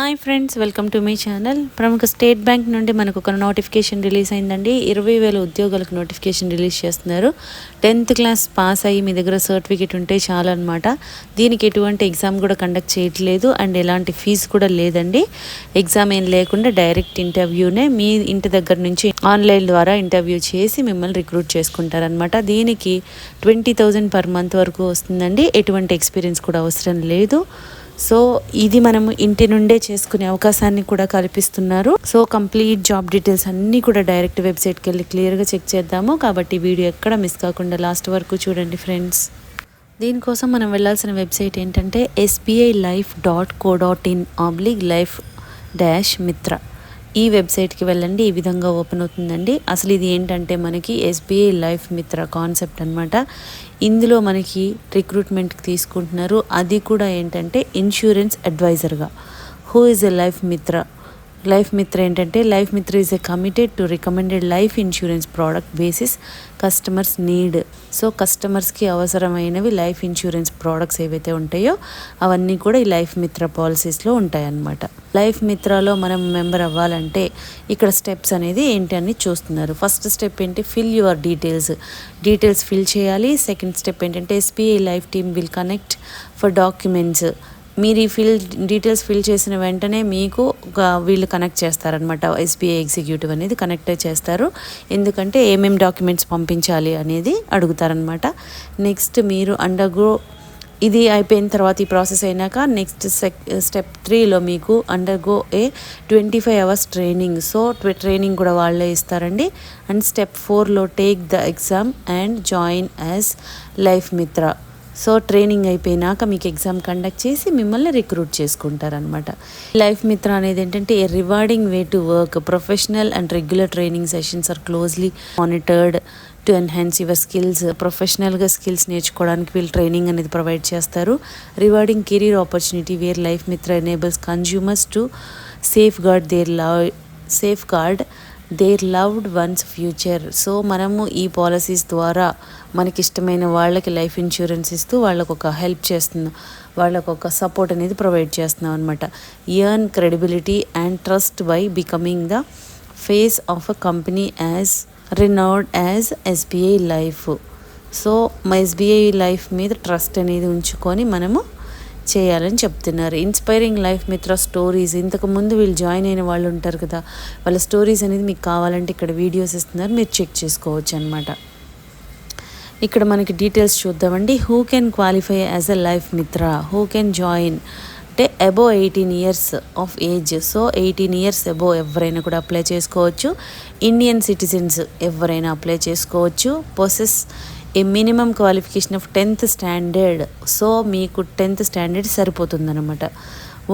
Hi friends, welcome to my channel. ప్రముఖ state bank నుండి మనకు ఒక నోటిఫికేషన్ రిలీజ్ అయిందండి. 20,000 ఉద్యోగాలకు నోటిఫికేషన్ రిలీజ్ చేస్తున్నారు. 10th క్లాస్ పాస్ అయ్యి మీ దగ్గర సర్టిఫికేట్ ఉంటే చాలు అనమాట. దీనికి ఎటువంటి ఎగ్జామ్ కూడా కండక్ట్ చేయట్లేదు అండ్ ఎలాంటి ఫీజు కూడా లేదండి. ఎగ్జామ్ ఏం లేకుండా డైరెక్ట్ ఇంటర్వ్యూనే మీ ఇంటి దగ్గర నుంచి ఆన్లైన్ ద్వారా ఇంటర్వ్యూ చేసి మిమ్మల్ని రిక్రూట్ చేసుకుంటారనమాట. దీనికి 20,000 పర్ మంత్ వరకు వస్తుందండి. ఎటువంటి ఎక్స్పీరియన్స్ కూడా అవసరం లేదు. సో ఇది మనము ఇంటి నుండే చేసుకునే అవకాశాన్ని కూడా కల్పిస్తున్నారు. సో కంప్లీట్ జాబ్ డీటెయిల్స్ అన్నీ కూడా డైరెక్ట్ వెబ్సైట్కి వెళ్ళి క్లియర్గా చెక్ చేద్దాము. కాబట్టి వీడియో ఎక్కడ మిస్ కాకుండా లాస్ట్ వరకు చూడండి ఫ్రెండ్స్. దీనికోసం మనం వెళ్ళాల్సిన వెబ్సైట్ ఏంటంటే sbilifelife.co.in/life-mitra. ఈ వెబ్సైట్కి వెళ్ళండి. ఈ విధంగా ఓపెన్ అవుతుందండి. అసలు ఇది ఏంటంటే మనకి ఎస్బీఐ లైఫ్ మిత్ర కాన్సెప్ట్ అనమాట. ఇందులో మనకి రిక్రూట్మెంట్కి తీసుకుంటున్నారు. అది కూడా ఏంటంటే ఇన్సూరెన్స్ అడ్వైజర్గా. Who is a life Mitra? Life Mitra ఏంటంటే life Mitra is a committed to recommended life insurance product basis customers need. So కస్టమర్స్కి అవసరమైనవి లైఫ్ ఇన్సూరెన్స్ ప్రోడక్ట్స్ ఏవైతే ఉంటాయో అవన్నీ కూడా ఈ లైఫ్ మిత్ర పాలసీస్లో ఉంటాయన్నమాట. లైఫ్ మిత్రలో మనం మెంబర్ అవ్వాలంటే ఇక్కడ స్టెప్స్ అనేది ఏంటి అని చూస్తున్నారు. ఫస్ట్ స్టెప్ ఏంటి? ఫిల్ యువర్ డీటెయిల్స్ ఫిల్ చేయాలి. సెకండ్ స్టెప్ ఏంటంటే SBI life team will connect for documents. మీరు ఈ డీటెయిల్స్ ఫిల్ చేసిన వెంటనే మీకు వీళ్ళు కనెక్ట్ చేస్తారనమాట. ఎస్బీఐ ఎగ్జిక్యూటివ్ అనేది కనెక్ట్ చేస్తారు. ఎందుకంటే ఏమేమి డాక్యుమెంట్స్ పంపించాలి అనేది అడుగుతారనమాట. నెక్స్ట్ మీరు అండర్గో ఇది అయిపోయిన తర్వాత ఈ ప్రాసెస్ అయినాక నెక్స్ట్ స్టెప్ 3లో మీకు undergo a 25 hours training. So training కూడా వాళ్ళే ఇస్తారండి. అండ్ స్టెప్ 4లో take the exam and join as life Mitra. So training అయిపోయినాక మీకు ఎగ్జామ్ కండక్ట్ చేసి మిమ్మల్ని రిక్రూట్ చేసుకుంటారనమాట. లైఫ్ మిత్ర అనేది ఏంటంటే a rewarding way to work. Professional and regular training sessions are closely monitored to enhance your skills. ప్రొఫెషనల్గా skills నేర్చుకోవడానికి వీళ్ళు training అనేది ప్రొవైడ్ చేస్తారు. Rewarding career opportunity where life Mitra enables consumers to safeguard their loved ones future. So మనము ఈ policies ద్వారా మనకి ఇష్టమైన వాళ్ళకి లైఫ్ ఇన్సూరెన్స్ ఇస్తూ వాళ్ళకు ఒక హెల్ప్ చేస్తున్నాం, వాళ్ళకు ఒక సపోర్ట్ అనేది ప్రొవైడ్ చేస్తున్నాం అనమాట. Earn credibility and trust by becoming the face of a company as renowned as SBI life. So మా ఎస్బీఐ లైఫ్ మీద ట్రస్ట్ అనేది ఉంచుకొని మనము చేయాలని చెప్తున్నారు. ఇన్స్పైరింగ్ లైఫ్ మిత్ర స్టోరీస్. ఇంతకుముందు వీళ్ళు జాయిన్ అయిన వాళ్ళు ఉంటారు కదా, వాళ్ళ స్టోరీస్ అనేది మీకు కావాలంటే ఇక్కడ వీడియోస్ ఇస్తున్నారు, మీరు చెక్ చేసుకోవచ్చు అనమాట. ఇక్కడ మనకి డీటెయిల్స్ చూద్దామండి. Who can qualify as a life Mitra? Who can join అంటే above 18 years of age. So 18 years above ఎవరైనా కూడా అప్లై చేసుకోవచ్చు. ఇండియన్ సిటిజన్స్ ఎవరైనా అప్లై చేసుకోవచ్చు. Possess a minimum qualification of 10th standard. So మీకు 10th standard సరిపోతుందన్నమాట.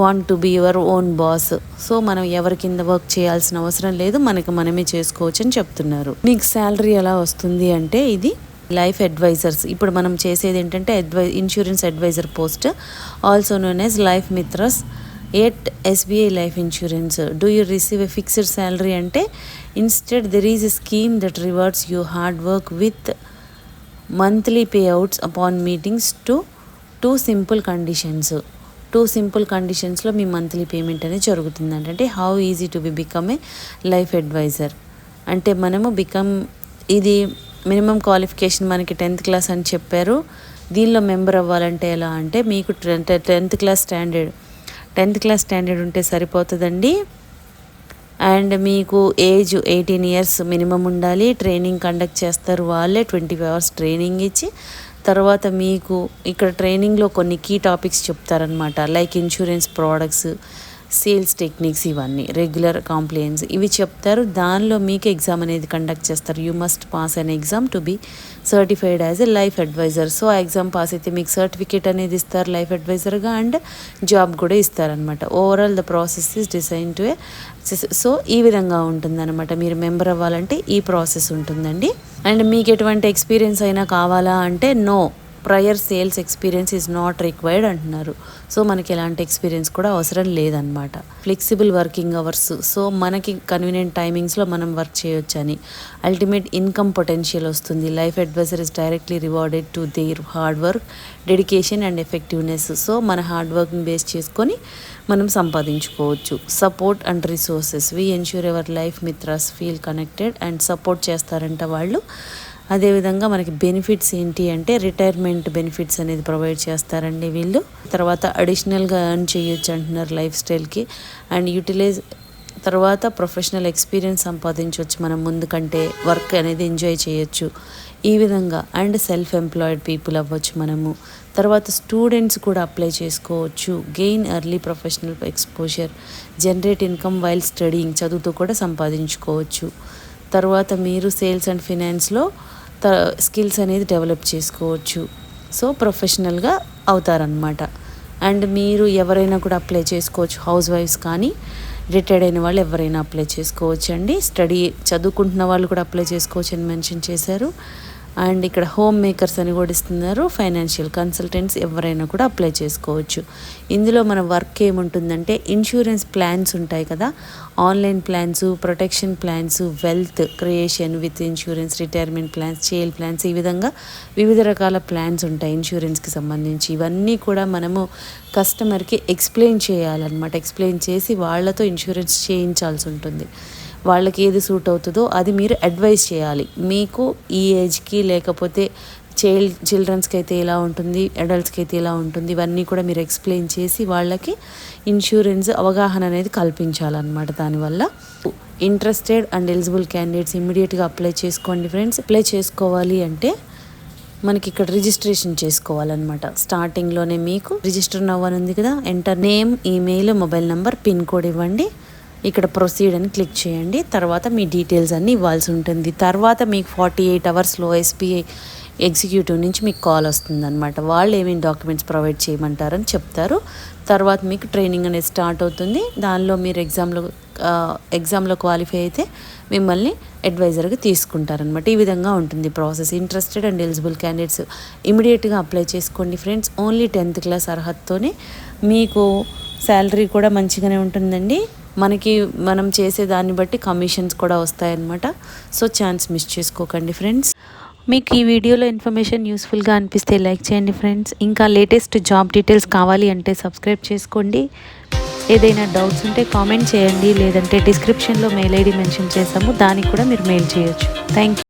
Want to be your own boss. So మనం ఎవరి కింద వర్క్ చేయాల్సిన అవసరం లేదు, మనమే చేసుకోవచ్చు అని చెప్తున్నారు. మీకు శాలరీ ఎలా వస్తుంది అంటే ఇది లైఫ్ అడ్వైజర్స్. ఇప్పుడు మనం చేసేది ఏంటంటే insurance advisor post, also known as life Mitras at SBI life insurance. Do you receive a fixed salary అంటే instead there is a scheme that rewards you hard work with monthly payouts upon meetings to two simple కండిషన్స్లో మీ monthly payment అనేది జరుగుతుంది. అంటే how easy to become a life advisor అంటే మనము ఇది minimum qualification మనకి 10th క్లాస్ అని చెప్పారు. దీనిలో మెంబర్ అవ్వాలంటే ఎలా అంటే మీకు 10th క్లాస్ స్టాండర్డ్ ఉంటే సరిపోతుందండి. అండ్ మీకు ఏజ్ 18 years మినిమం ఉండాలి. ట్రైనింగ్ కండక్ట్ చేస్తారు వాళ్ళే. 25 hours ట్రైనింగ్ ఇచ్చి తర్వాత మీకు ఇక్కడ ట్రైనింగ్లో కొన్ని కీ టాపిక్స్ చెప్తారనమాట. Like insurance products, sales techniques, ఇవన్నీ రెగ్యులర్ కాంప్లైన్స్ ఇవి చెప్తారు. దానిలో మీకు ఎగ్జామ్ అనేది కండక్ట్ చేస్తారు. You must pass an exam to be certified as a life advisor. So ఆ ఎగ్జామ్ పాస్ అయితే మీకు సర్టిఫికేట్ అనేది ఇస్తారు లైఫ్ అడ్వైజర్గా, అండ్ జాబ్ కూడా ఇస్తారనమాట. Overall the process is design to A. So ఈ విధంగా ఉంటుందన్నమాట. మీరు మెంబర్ అవ్వాలంటే ఈ ప్రాసెస్ ఉంటుందండి. అండ్ మీకు ఎటువంటి ఎక్స్పీరియన్స్ అయినా కావాలా అంటే no, prior sales experience is not required అంటున్నారు. సో మనకి ఎలాంటి ఎక్స్పీరియన్స్ కూడా అవసరం లేదనమాట. ఫ్లెక్సిబుల్ వర్కింగ్ అవర్స్, సో మనకి కన్వీనియంట్ టైమింగ్స్లో మనం వర్క్ చేయొచ్చు అని. అల్టిమేట్ ఇన్కమ్ పొటెన్షియల్ వస్తుంది. Life advisor is directly rewarded to their hard work, dedication and effectiveness. So మన హార్డ్ వర్క్ని బేస్ చేసుకొని మనం సంపాదించుకోవచ్చు. Support and resources, we ensure our life Mitras feel connected and support చేస్తారంట వాళ్ళు. అదేవిధంగా మనకి బెనిఫిట్స్ ఏంటి అంటే రిటైర్మెంట్ బెనిఫిట్స్ అనేది ప్రొవైడ్ చేస్తారండి వీళ్ళు. తర్వాత అడిషనల్గా ఎర్న్ చేయొచ్చు అంటున్నారు లైఫ్ స్టైల్కి. అండ్ యూటిలైజ్ తర్వాత ప్రొఫెషనల్ ఎక్స్పీరియన్స్ సంపాదించవచ్చు మనం ముందు కంటే, వర్క్ అనేది ఎంజాయ్ చేయొచ్చు ఈ విధంగా. అండ్ సెల్ఫ్ ఎంప్లాయిడ్ పీపుల్ అవ్వచ్చు మనము. తర్వాత స్టూడెంట్స్ కూడా అప్లై చేసుకోవచ్చు. Gain early professional exposure, generate income while studying, చదువుతూ కూడా సంపాదించుకోవచ్చు. తర్వాత మీరు సేల్స్ అండ్ ఫినాన్స్లో స్కిల్స్ అనేది డెవలప్ చేసుకోవచ్చు. సో ప్రొఫెషనల్గా అవుతారనమాట. అండ్ మీరు ఎవరైనా కూడా అప్లై చేసుకోవచ్చు. హౌస్ వైఫ్స్ కానీ రిటైర్డ్ అయిన వాళ్ళు ఎవరైనా అప్లై చేసుకోవచ్చు అండి. చదువుకుంటున్న వాళ్ళు కూడా అప్లై చేసుకోవచ్చు అని మెన్షన్ చేశారు. అండ్ ఇక్కడ హోమ్ మేకర్స్ అని కూడా ఇస్తున్నారు. ఫైనాన్షియల్ కన్సల్టెంట్స్ ఎవరైనా కూడా అప్లై చేసుకోవచ్చు. ఇందులో మన వర్క్ ఏముంటుందంటే ఇన్సూరెన్స్ ప్లాన్స్ ఉంటాయి కదా, online plans, protection plans, wealth creation with insurance, retirement plans, child plans, ఈ విధంగా వివిధ రకాల ప్లాన్స్ ఉంటాయి ఇన్సూరెన్స్కి సంబంధించి. ఇవన్నీ కూడా మనము కస్టమర్కి ఎక్స్ప్లెయిన్ చేయాలన్నమాట. ఎక్స్ప్లెయిన్ చేసి వాళ్ళతో ఇన్సూరెన్స్ చేయించాల్సి ఉంటుంది. వాళ్ళకి ఏది సూట్ అవుతుందో అది మీరు అడ్వైస్ చేయాలి. మీకు ఈ ఏజ్కి లేకపోతే చిల్డ్రన్స్కి అయితే ఇలా ఉంటుంది, అడల్ట్స్కి అయితే ఇలా ఉంటుంది, ఇవన్నీ కూడా మీరు ఎక్స్ప్లెయిన్ చేసి వాళ్ళకి ఇన్సూరెన్స్ అవగాహన అనేది కల్పించాలన్నమాట. దానివల్ల ఇంట్రెస్టెడ్ అండ్ ఎలిజిబుల్ క్యాండిడేట్స్ ఇమ్మీడియట్గా అప్లై చేసుకోండి ఫ్రెండ్స్. అప్లై చేసుకోవాలి అంటే మనకి ఇక్కడ రిజిస్ట్రేషన్ చేసుకోవాలన్నమాట. స్టార్టింగ్లోనే మీకు రిజిస్టర్ నవ్వని ఉంది కదా, enter name, email, mobile number, pin code ఇవ్వండి. ఇక్కడ ప్రొసీడ్ అని క్లిక్ చేయండి. తర్వాత మీ డీటెయిల్స్ అన్నీ ఇవ్వాల్సి ఉంటుంది. తర్వాత మీకు 48 అవర్స్లో ఎస్బీఐ ఎగ్జిక్యూటివ్ నుంచి మీకు కాల్ వస్తుందన్నమాట. వాళ్ళు ఏమేమి డాక్యుమెంట్స్ ప్రొవైడ్ చేయమంటారని చెప్తారు. తర్వాత మీకు ట్రైనింగ్ అనేది స్టార్ట్ అవుతుంది. దానిలో మీరు ఎగ్జామ్లో క్వాలిఫై అయితే మిమ్మల్ని అడ్వైజర్గా తీసుకుంటారనమాట. ఈ విధంగా ఉంటుంది process. Interested and eligible candidates ఇమీడియట్గా అప్లై చేసుకోండి ఫ్రెండ్స్. ఓన్లీ 10th క్లాస్ అర్హతతోనే మీకు శాలరీ కూడా మంచిగానే ఉంటుందండి. మనం చేసే దాన్ని బట్టి కమిషన్స్ కూడా వస్తాయన్నమాట. సో ఛాన్స్ మిస్ చేసుకోకండి ఫ్రెండ్స్. మీకు ఈ వీడియోలో ఇన్ఫర్మేషన్ యూస్ఫుల్గా అనిపిస్తే లైక్ చేయండి ఫ్రెండ్స్. ఇంకా లేటెస్ట్ జాబ్ డీటెయిల్స్ కావాలి అంటే సబ్స్క్రైబ్ చేసుకోండి. ఏదైనా డౌట్స్ ఉంటే కామెంట్ చేయండి, లేదంటే డిస్క్రిప్షన్లో మెయిల్ ఐడి మెన్షన్ చేసాము, దానికి కూడా మీరు మెయిల్ చేయొచ్చు. Thank you.